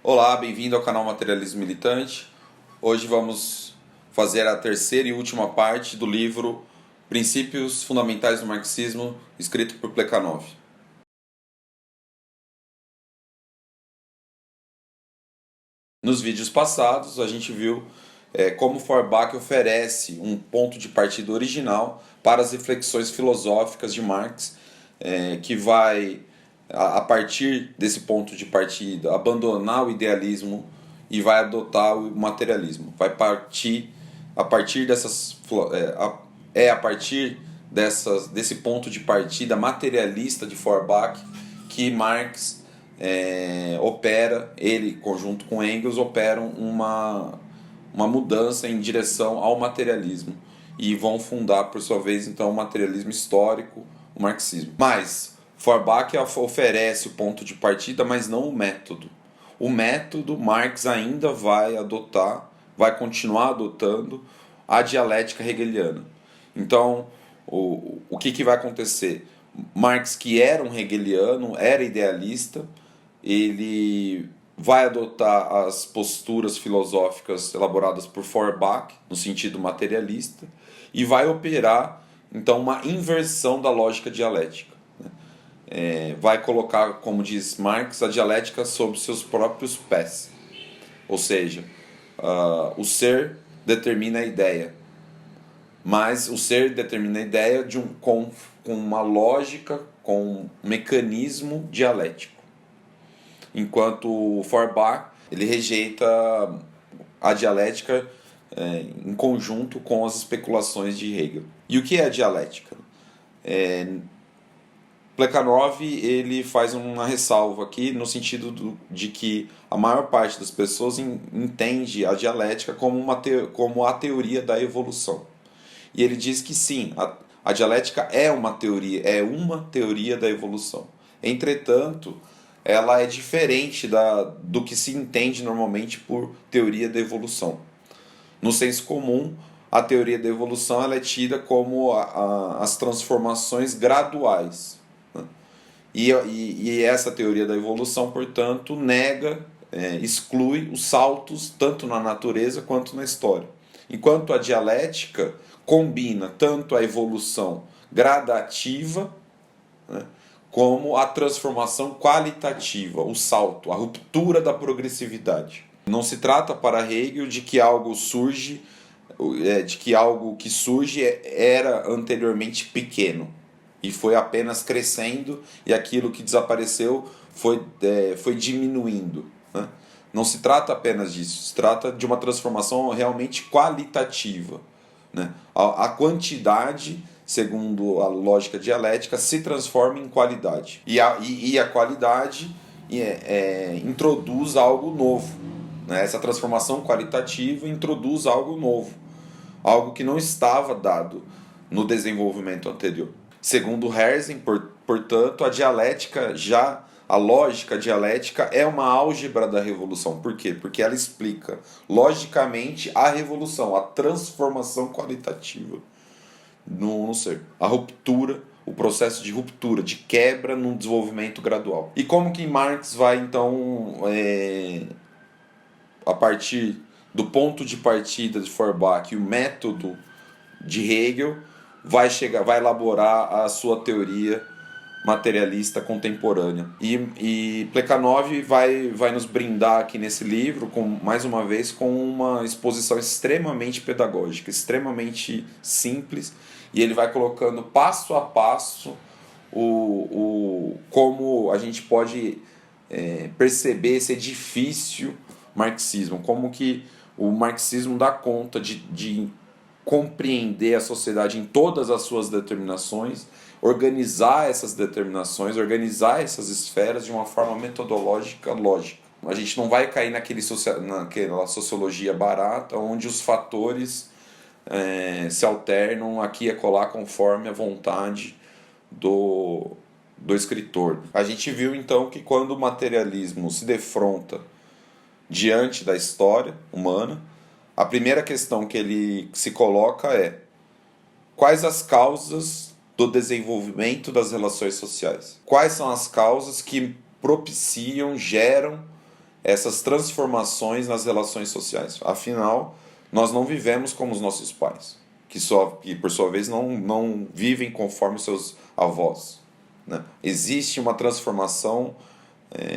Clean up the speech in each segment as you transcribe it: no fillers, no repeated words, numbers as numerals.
Olá, bem-vindo ao canal Materialismo Militante. Hoje vamos fazer a terceira e última parte do livro Princípios Fundamentais do Marxismo, escrito por Plekhanov. Nos vídeos passados, a gente viu como Feuerbach oferece um ponto de partida original para as reflexões filosóficas de Marx, que vai, a partir desse ponto de partida, abandonar o idealismo e vai adotar o materialismo. Vai partir a partir dessas desse ponto de partida materialista de Feuerbach que Marx opera, ele conjunto com Engels operam uma mudança em direção ao materialismo e vão fundar por sua vez então o materialismo histórico, o marxismo. Mas Feuerbach oferece o ponto de partida, mas não o método. O método Marx ainda vai adotar, vai continuar adotando a dialética hegeliana. Então, o que vai acontecer? Marx, que era um hegeliano, era idealista, ele vai adotar as posturas filosóficas elaboradas por Feuerbach, no sentido materialista, e vai operar, então, uma inversão da lógica dialética. Vai colocar, como diz Marx, a dialética sob seus próprios pés. Ou seja, o ser determina a ideia, mas o ser determina a ideia com uma lógica, com um mecanismo dialético. Enquanto Feuerbach ele rejeita a dialética em conjunto com as especulações de Hegel. E o que é a dialética? Plekhanov ele faz uma ressalva aqui no sentido de que a maior parte das pessoas entende a dialética como a teoria da evolução. E ele diz que sim, a dialética é uma teoria da evolução. Entretanto, ela é diferente do que se entende normalmente por teoria da evolução. No senso comum, a teoria da evolução ela é tida como as transformações graduais. Né? E essa teoria da evolução, portanto, exclui os saltos tanto na natureza quanto na história. Enquanto a dialética combina tanto a evolução gradativa, né, como a transformação qualitativa, o salto, a ruptura da progressividade. Não se trata para Hegel de que algo que surge era anteriormente pequeno e foi apenas crescendo e aquilo que desapareceu foi diminuindo. Né? Não se trata apenas disso, se trata de uma transformação realmente qualitativa. Né? A quantidade, segundo a lógica dialética, se transforma em qualidade. E a qualidade introduz algo novo. Né? Essa transformação qualitativa introduz algo novo. Algo que não estava dado no desenvolvimento anterior. Segundo Herzen, portanto, a lógica dialética é uma álgebra da revolução. Por quê? Porque ela explica logicamente a revolução, a transformação qualitativa no ser, a ruptura, o processo de ruptura, de quebra no desenvolvimento gradual. E como que Marx vai então, a partir do ponto de partida de Feuerbach e o método de Hegel, vai elaborar a sua teoria materialista contemporânea. E Plekhanov vai nos brindar aqui nesse livro, mais uma vez, com uma exposição extremamente pedagógica, extremamente simples, e ele vai colocando passo a passo como a gente pode perceber esse edifício marxismo, como que o marxismo dá conta de compreender a sociedade em todas as suas determinações, organizar essas determinações, organizar essas esferas de uma forma metodológica lógica. A gente não vai cair naquela sociologia barata, onde os fatores se alternam aqui e acolá conforme a vontade do escritor. A gente viu então que quando o materialismo se defronta diante da história humana, a primeira questão que ele se coloca é: quais as causas do desenvolvimento das relações sociais? Quais são as causas que propiciam, geram essas transformações nas relações sociais? Afinal, nós não vivemos como os nossos pais, que por sua vez não vivem conforme os seus avós, né? Existe uma transformação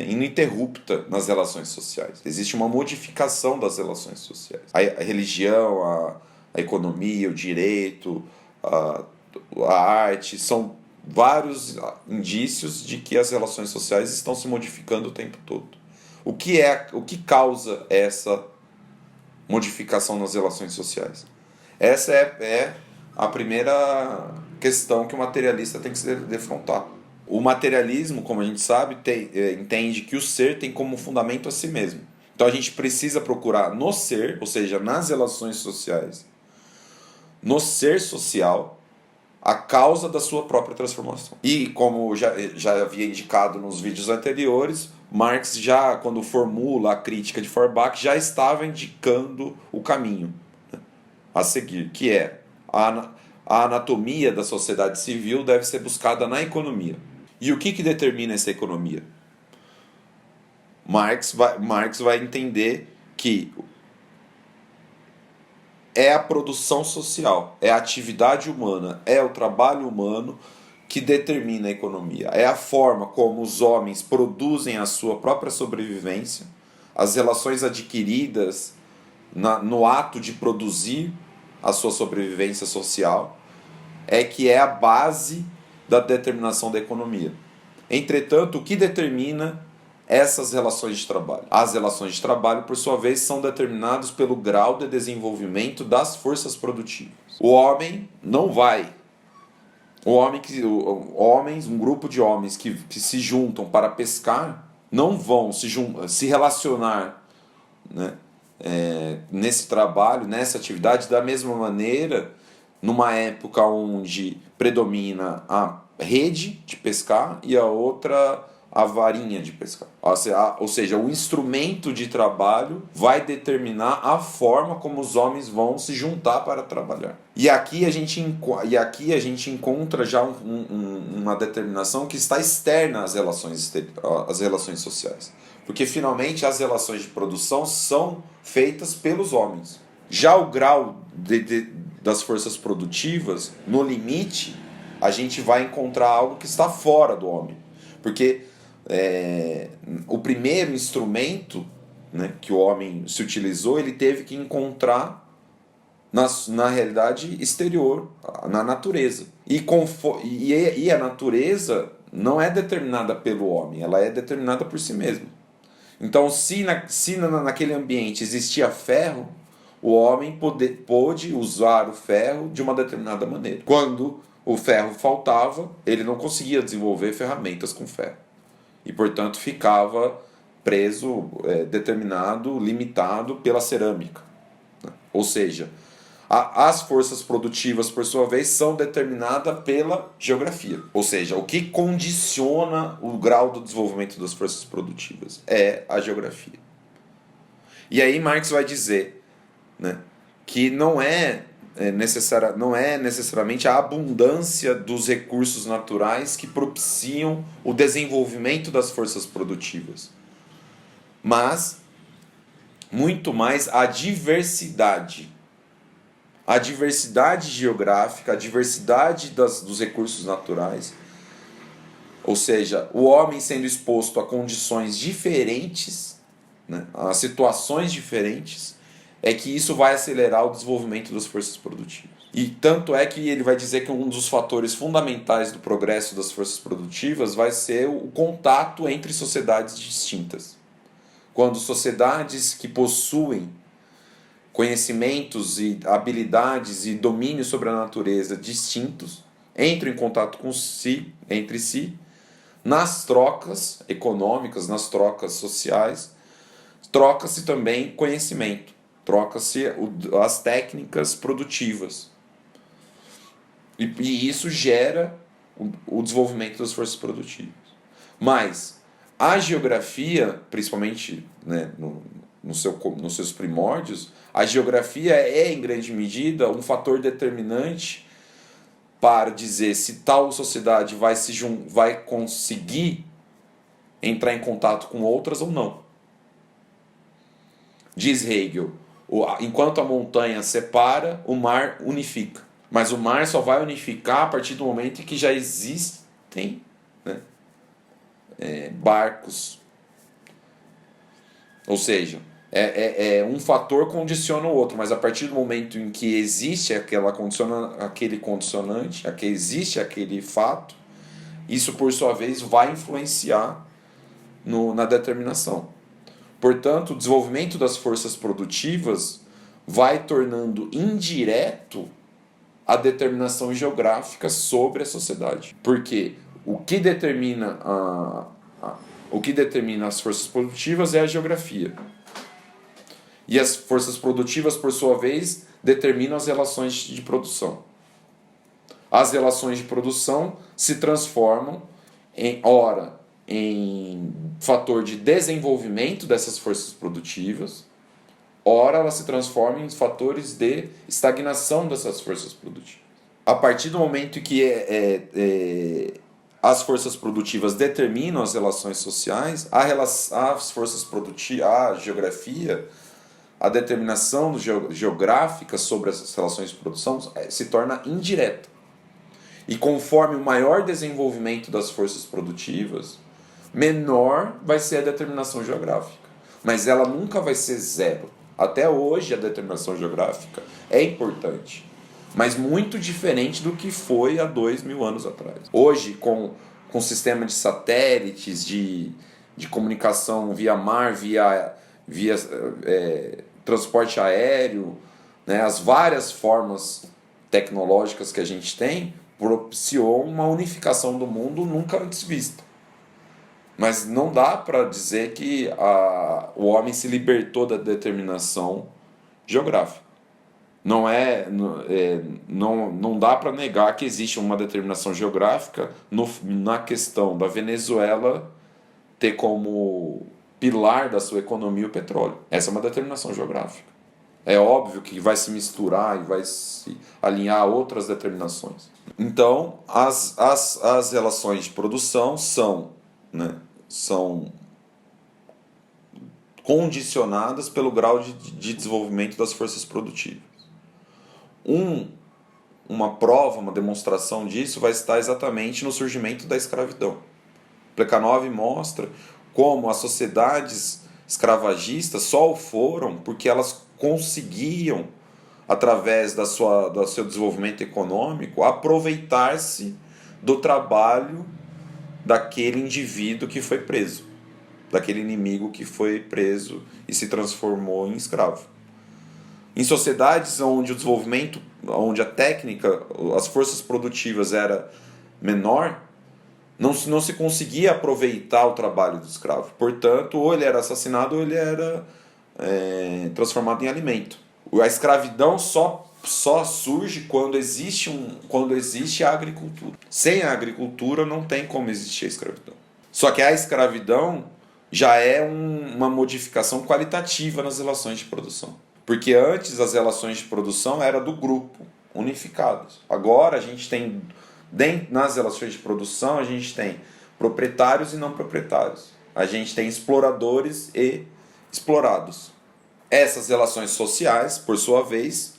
ininterrupta nas relações sociais. Existe uma modificação das relações sociais. A religião, a economia, o direito, a arte, são vários indícios de que as relações sociais estão se modificando o tempo todo. O que causa essa modificação nas relações sociais? Essa é a primeira questão que o materialista tem que se defrontar. O materialismo, como a gente sabe, entende que o ser tem como fundamento a si mesmo. Então a gente precisa procurar no ser, ou seja, nas relações sociais, no ser social, a causa da sua própria transformação. E como já havia indicado nos vídeos anteriores, Marx, já quando formula a crítica de Feuerbach, já estava indicando o caminho, né, a seguir, que é a anatomia da sociedade civil deve ser buscada na economia. E o que determina essa economia? Marx vai entender que é a produção social, é a atividade humana, é o trabalho humano que determina a economia. É a forma como os homens produzem a sua própria sobrevivência, as relações adquiridas no ato de produzir a sua sobrevivência social, que é a base da determinação da economia. Entretanto, o que determina essas relações de trabalho? As relações de trabalho, por sua vez, são determinadas pelo grau de desenvolvimento das forças produtivas. O homem não vai. Um grupo de homens que se juntam para pescar não vão se relacionar, né, nesse trabalho, nessa atividade, da mesma maneira, numa época onde predomina a rede de pescar e a outra a varinha de pescar. Ou seja, o instrumento de trabalho vai determinar a forma como os homens vão se juntar para trabalhar. E aqui a gente encontra já uma determinação que está externa às relações sociais. Porque finalmente as relações de produção são feitas pelos homens. Já o grau das forças produtivas, no limite, a gente vai encontrar algo que está fora do homem. Porque o primeiro instrumento, né, que o homem se utilizou, ele teve que encontrar na realidade exterior, na natureza. E a natureza não é determinada pelo homem, ela é determinada por si mesma. Então, se naquele ambiente existia ferro, o homem pôde usar o ferro de uma determinada maneira. Quando o ferro faltava, ele não conseguia desenvolver ferramentas com ferro. E, portanto, ficava preso, determinado, limitado pela cerâmica. Ou seja, as forças produtivas, por sua vez, são determinadas pela geografia. Ou seja, o que condiciona o grau do desenvolvimento das forças produtivas é a geografia. E aí Marx vai dizer, né, que não é necessariamente a abundância dos recursos naturais que propiciam o desenvolvimento das forças produtivas, mas muito mais a diversidade geográfica, a diversidade dos recursos naturais, ou seja, o homem sendo exposto a condições diferentes, né, a situações diferentes, é que isso vai acelerar o desenvolvimento das forças produtivas. E tanto é que ele vai dizer que um dos fatores fundamentais do progresso das forças produtivas vai ser o contato entre sociedades distintas. Quando sociedades que possuem conhecimentos e habilidades e domínio sobre a natureza distintos entram em contato entre si, nas trocas econômicas, nas trocas sociais, troca-se também conhecimento. Troca-se as técnicas produtivas. E isso gera o desenvolvimento das forças produtivas. Mas a geografia, principalmente, né, nos seus primórdios, a geografia é, em grande medida, um fator determinante para dizer se tal sociedade vai conseguir entrar em contato com outras ou não. Diz Hegel, enquanto a montanha separa, o mar unifica. Mas o mar só vai unificar a partir do momento em que já existem, né, barcos. Ou seja, um fator condiciona o outro, mas a partir do momento em que existe aquele condicionante, existe aquele fato, isso por sua vez vai influenciar na determinação. Portanto, o desenvolvimento das forças produtivas vai tornando indireto a determinação geográfica sobre a sociedade. Porque o que determina as forças produtivas é a geografia. E as forças produtivas, por sua vez, determinam as relações de produção. As relações de produção se transformam em fator de desenvolvimento dessas forças produtivas, ora elas se transformam em fatores de estagnação dessas forças produtivas. A partir do momento em que as forças produtivas determinam as relações sociais, as forças produtivas, a geografia, a determinação geográfica sobre as relações de produção se torna indireta. E conforme o maior desenvolvimento das forças produtivas, menor vai ser a determinação geográfica. Mas ela nunca vai ser zero. Até hoje a determinação geográfica é importante, mas muito diferente do que foi há 2.000 anos atrás. Hoje, com sistema de satélites, de comunicação via mar, via transporte aéreo, né, as várias formas tecnológicas que a gente tem, propiciou uma unificação do mundo nunca antes vista. Mas não dá para dizer que o homem se libertou da determinação geográfica. Não dá para negar que existe uma determinação geográfica na questão da Venezuela ter como pilar da sua economia o petróleo. Essa é uma determinação geográfica. É óbvio que vai se misturar e vai se alinhar a outras determinações. Então, as relações de produção são condicionadas pelo grau de desenvolvimento das forças produtivas. Uma prova, uma demonstração disso vai estar exatamente no surgimento da escravidão. Plekhanov mostra como as sociedades escravagistas só o foram porque elas conseguiam, através do seu desenvolvimento econômico, aproveitar-se do trabalho daquele indivíduo que foi preso, daquele inimigo que foi preso e se transformou em escravo. Em sociedades onde o desenvolvimento, onde a técnica, as forças produtivas era menor, não se conseguia aproveitar o trabalho do escravo. Portanto, ou ele era assassinado ou ele era transformado em alimento. A escravidão só surge quando existe a agricultura. Sem a agricultura não tem como existir a escravidão. Só que a escravidão já é uma modificação qualitativa nas relações de produção. Porque antes as relações de produção eram do grupo, unificadas. Agora a gente tem, nas relações de produção, a gente tem proprietários e não proprietários. A gente tem exploradores e explorados. Essas relações sociais, por sua vez,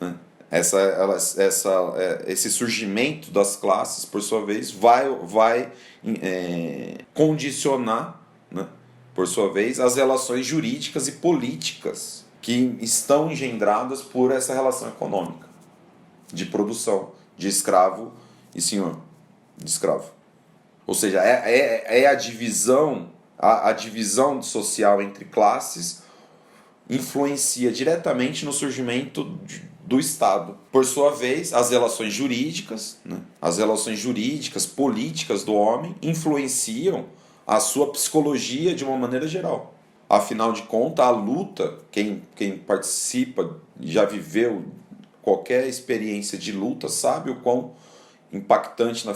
né, esse surgimento das classes, por sua vez, vai condicionar, né, por sua vez, as relações jurídicas e políticas que estão engendradas por essa relação econômica de produção, de escravo e senhor, de escravo. Ou seja, a divisão, a divisão social entre classes influencia diretamente no surgimento do Estado. Por sua vez, as relações jurídicas, né, as relações jurídicas, políticas do homem influenciam a sua psicologia de uma maneira geral. Afinal de contas, a luta, quem participa, já viveu qualquer experiência de luta, sabe o quão impactante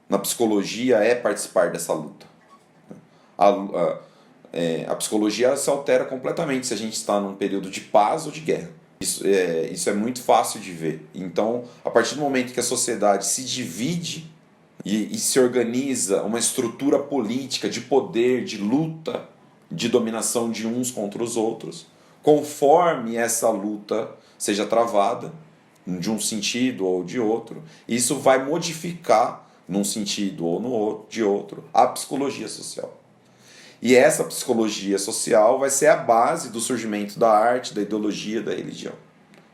na psicologia é participar dessa luta. A psicologia se altera completamente se a gente está num período de paz ou de guerra. Isso é muito fácil de ver. Então, a partir do momento que a sociedade se divide e se organiza uma estrutura política de poder, de luta, de dominação de uns contra os outros, conforme essa luta seja travada, de um sentido ou de outro, isso vai modificar, num sentido ou de outro, a psicologia social. E essa psicologia social vai ser a base do surgimento da arte, da ideologia, da religião,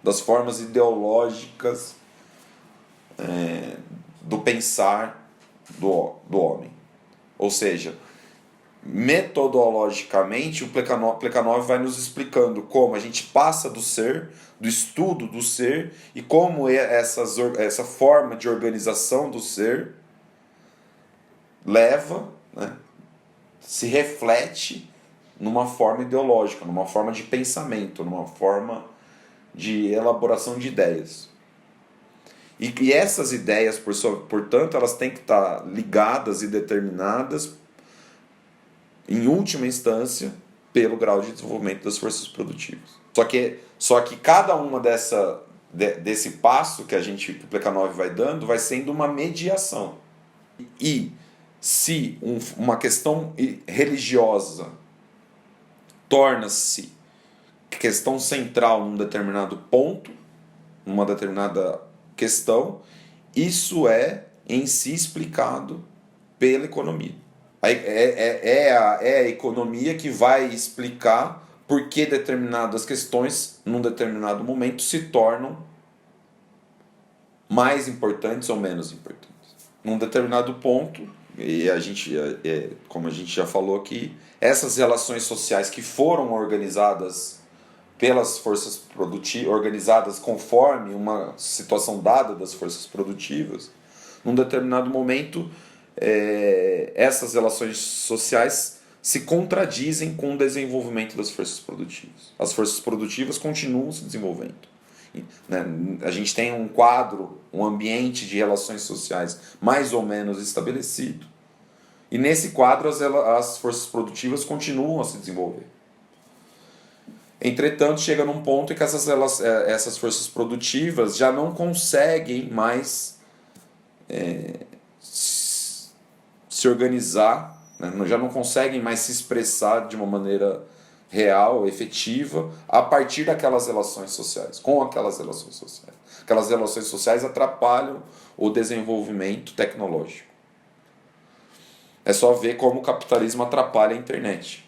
das formas ideológicas do pensar do homem. Ou seja, metodologicamente, o Plekhanov vai nos explicando como a gente passa do ser, do estudo do ser, e como essa forma de organização do ser leva, né, se reflete numa forma ideológica, numa forma de pensamento, numa forma de elaboração de ideias. E essas ideias, portanto, elas têm que estar ligadas e determinadas, em última instância, pelo grau de desenvolvimento das forças produtivas. Só que cada uma desse passo que o Plekhanov vai dando vai sendo uma mediação. E se uma questão religiosa torna-se questão central num determinado ponto, numa determinada questão, isso é em si explicado pela economia. É a economia que vai explicar por que determinadas questões, num determinado momento, se tornam mais importantes ou menos importantes. Num determinado ponto, e como a gente já falou aqui, essas relações sociais que foram organizadas pelas forças produtivas, organizadas conforme uma situação dada das forças produtivas, num determinado momento, essas relações sociais se contradizem com o desenvolvimento das forças produtivas. As forças produtivas continuam se desenvolvendo. Né? A gente tem um quadro, um ambiente de relações sociais mais ou menos estabelecido, e nesse quadro as forças produtivas continuam a se desenvolver. Entretanto, chega num ponto em que essas forças produtivas já não conseguem mais se organizar, né? Já não conseguem mais se expressar de uma maneira real, efetiva, a partir daquelas relações sociais, com aquelas relações sociais. Aquelas relações sociais atrapalham o desenvolvimento tecnológico. É só ver como o capitalismo atrapalha a internet.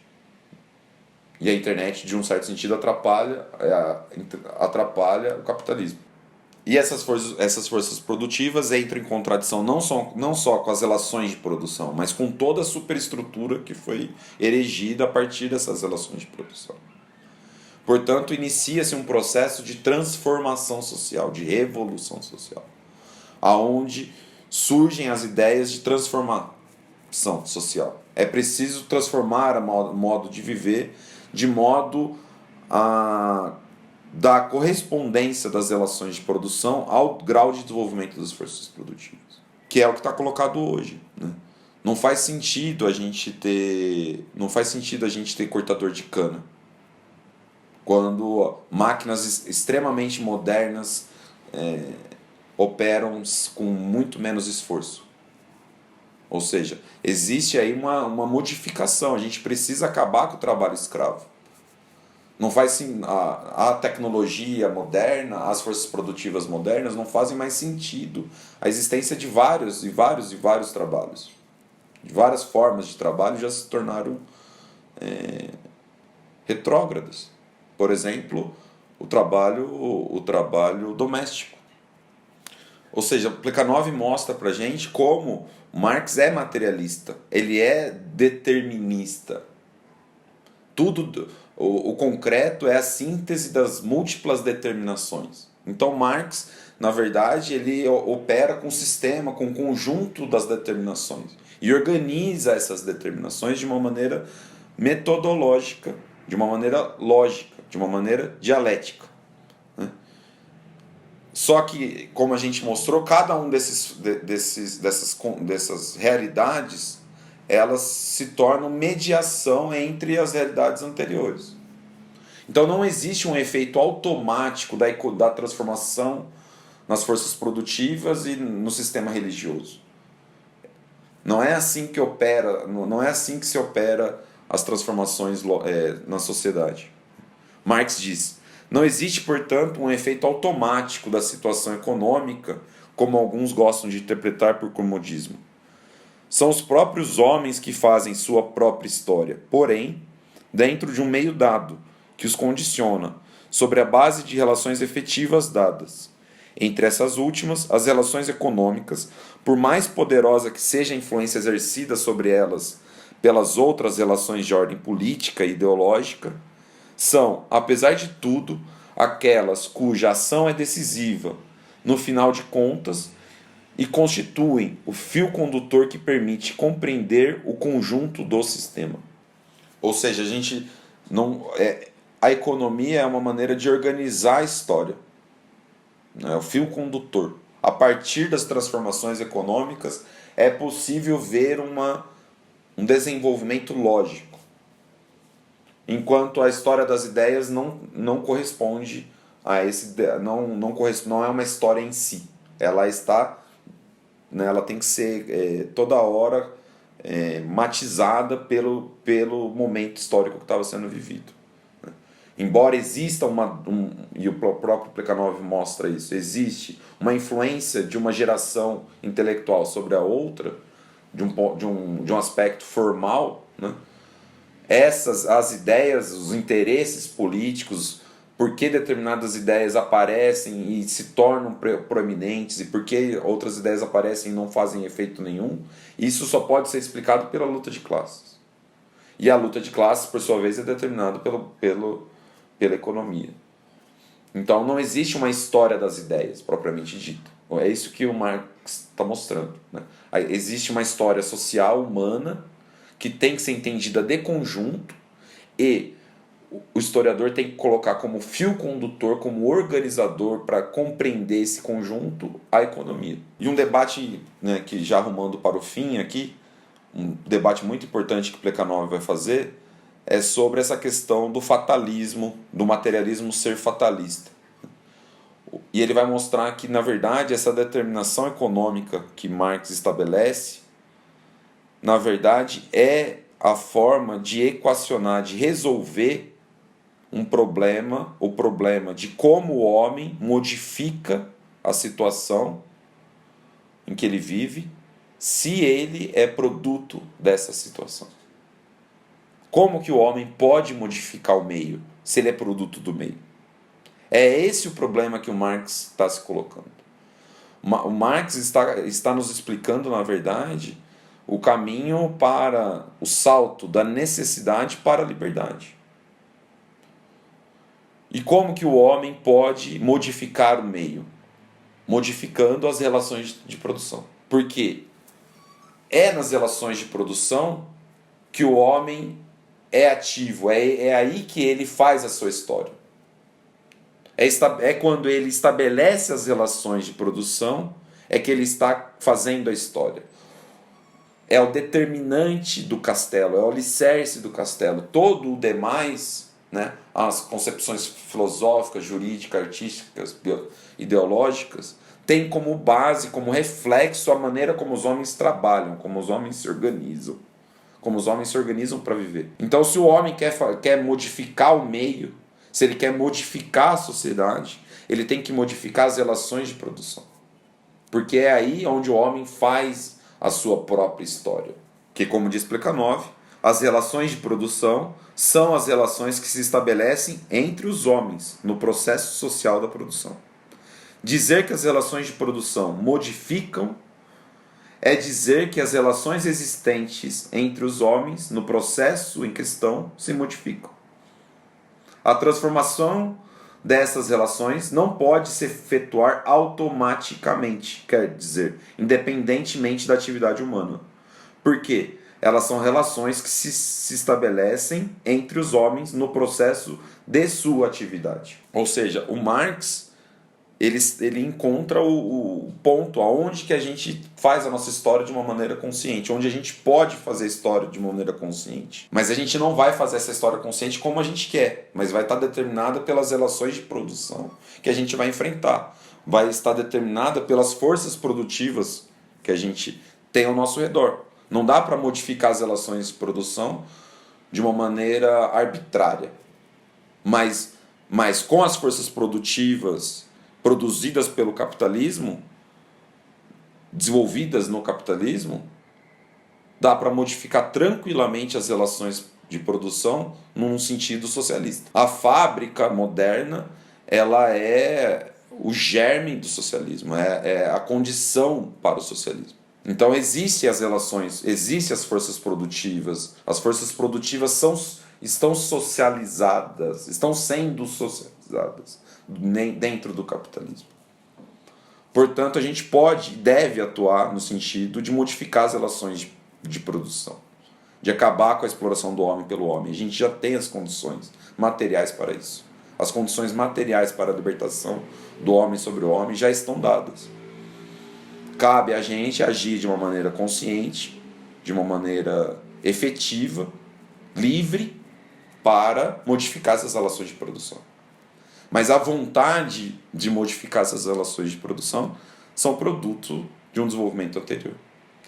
E a internet, de um certo sentido, atrapalha o capitalismo. E essas forças produtivas entram em contradição não só com as relações de produção, mas com toda a superestrutura que foi erigida a partir dessas relações de produção. Portanto, inicia-se um processo de transformação social, de revolução social, aonde surgem as ideias de transformação social. É preciso transformar o modo de viver de modo a dar correspondência das relações de produção ao grau de desenvolvimento das forças produtivas, que é o que está colocado hoje, né? Não faz sentido a gente ter cortador de cana quando máquinas extremamente modernas operam com muito menos esforço. Ou seja, existe aí uma modificação. A gente precisa acabar com o trabalho escravo. Não faz a tecnologia moderna, as forças produtivas modernas não fazem mais sentido a existência de vários trabalhos. De várias formas de trabalho já se tornaram retrógradas. Por exemplo, o trabalho doméstico. Ou seja, Plekhanov mostra para a gente como Marx é materialista, ele é determinista. O concreto é a síntese das múltiplas determinações. Então Marx, na verdade, ele opera com o sistema, com o conjunto das determinações e organiza essas determinações de uma maneira metodológica, de uma maneira lógica, de uma maneira dialética. Só que, como a gente mostrou, cada um dessas realidades, elas se tornam mediação entre as realidades anteriores. Então não existe um efeito automático da transformação nas forças produtivas e no sistema religioso. Não é assim que opera, não é assim que se opera as transformações na sociedade. Marx diz: não existe, portanto, um efeito automático da situação econômica, como alguns gostam de interpretar por comodismo. São os próprios homens que fazem sua própria história, porém, dentro de um meio dado, que os condiciona, sobre a base de relações efetivas dadas. Entre essas últimas, as relações econômicas, por mais poderosa que seja a influência exercida sobre elas pelas outras relações de ordem política e ideológica, são, apesar de tudo, aquelas cuja ação é decisiva, no final de contas, e constituem o fio condutor que permite compreender o conjunto do sistema. Ou seja, a gente não a economia é uma maneira de organizar a história. É o fio condutor. A partir das transformações econômicas é possível ver um desenvolvimento lógico. Enquanto a história das ideias não corresponde a esse não é uma história em si. Ela está, né, ela tem que ser toda hora matizada pelo momento histórico que estava sendo vivido. Embora exista e o próprio Plekhanov mostra isso, existe uma influência de uma geração intelectual sobre a outra, de um aspecto formal, né? As ideias, os interesses políticos, por que determinadas ideias aparecem e se tornam proeminentes e por que outras ideias aparecem e não fazem efeito nenhum, isso só pode ser explicado pela luta de classes. E a luta de classes, por sua vez, é determinada pela economia. Então não existe uma história das ideias propriamente dita. É isso que o Marx está mostrando, né? Existe uma história social humana que tem que ser entendida de conjunto e o historiador tem que colocar como fio condutor, como organizador para compreender esse conjunto a economia. E um debate, né, que já arrumando para o fim aqui, um debate muito importante que Plekhanov vai fazer é sobre essa questão do fatalismo, do materialismo ser fatalista. E ele vai mostrar que, na verdade, essa determinação econômica que Marx estabelece, na verdade, é a forma de equacionar, de resolver o problema de como o homem modifica a situação em que ele vive, se ele é produto dessa situação. Como que o homem pode modificar o meio, se ele é produto do meio? É esse o problema que o Marx está se colocando. O Marx está nos explicando, na verdade, o caminho para o salto da necessidade para a liberdade. E como que o homem pode modificar o meio? Modificando as relações de produção. Porque é nas relações de produção que o homem é ativo, é aí que ele faz a sua história. É quando ele estabelece as relações de produção, é que ele está fazendo a história. É o determinante do castelo, é o alicerce do castelo. Todo o demais, né, as concepções filosóficas, jurídicas, artísticas, ideológicas, tem como base, como reflexo a maneira como os homens trabalham, como os homens se organizam. Como os homens se organizam para viver. Então, se o homem quer modificar o meio, se ele quer modificar a sociedade, ele tem que modificar as relações de produção. Porque é aí onde o homem faz a sua própria história. Que, como diz Plekhanov, as relações de produção são as relações que se estabelecem entre os homens no processo social da produção. Dizer que as relações de produção modificam é dizer que as relações existentes entre os homens no processo em questão se modificam. A transformação dessas relações não pode se efetuar automaticamente, quer dizer, independentemente da atividade humana. Por quê? Elas são relações que se estabelecem entre os homens no processo de sua atividade. Ou seja, o Marx ele encontra o ponto aonde que a gente faz a nossa história de uma maneira consciente, onde a gente pode fazer a história de uma maneira consciente. Mas a gente não vai fazer essa história consciente como a gente quer, mas vai estar determinada pelas relações de produção que a gente vai enfrentar. Vai estar determinada pelas forças produtivas que a gente tem ao nosso redor. Não dá para modificar as relações de produção de uma maneira arbitrária. Mas com as forças produtivas produzidas pelo capitalismo, desenvolvidas no capitalismo, dá para modificar tranquilamente as relações de produção num sentido socialista. A fábrica moderna, ela é o germe do socialismo, é a condição para o socialismo. Então existem as relações, existem as forças produtivas. As forças produtivas estão socializadas, estão sendo socializadas dentro do capitalismo. Portanto, a gente pode e deve atuar no sentido de modificar as relações de produção, de acabar com a exploração do homem pelo homem. A gente já tem as condições materiais para isso. As condições materiais para a libertação do homem sobre o homem já estão dadas. Cabe a gente agir de uma maneira consciente, de uma maneira efetiva, livre, para modificar essas relações de produção. Mas a vontade de modificar essas relações de produção são produto de um desenvolvimento anterior.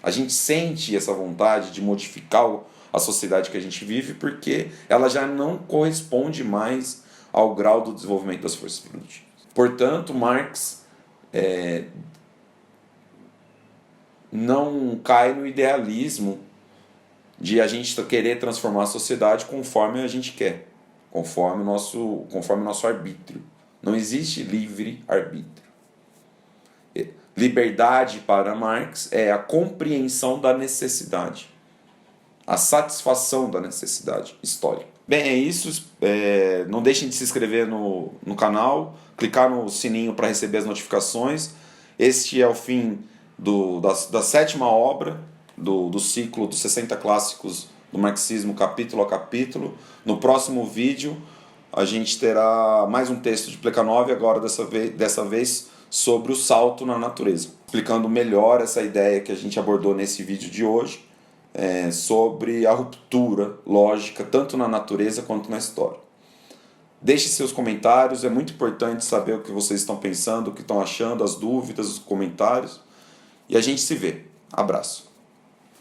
A gente sente essa vontade de modificar a sociedade que a gente vive porque ela já não corresponde mais ao grau do desenvolvimento das forças produtivas. Portanto, Marx não cai no idealismo de a gente querer transformar a sociedade conforme a gente quer, conforme o nosso arbítrio. Não existe livre arbítrio. Liberdade para Marx é a compreensão da necessidade, a satisfação da necessidade histórica. Bem, é isso. Não deixem de se inscrever no canal, clicar no sininho para receber as notificações. Este é o fim da sétima obra do ciclo dos 60 clássicos do marxismo, capítulo a capítulo. No próximo vídeo a gente terá mais um texto de Plekhanov, agora dessa vez sobre o salto na natureza, explicando melhor essa ideia que a gente abordou nesse vídeo de hoje, sobre a ruptura lógica tanto na natureza quanto na história. Deixe seus comentários, é muito importante saber o que vocês estão pensando, o que estão achando, as dúvidas, os comentários, e a gente se vê. Abraço.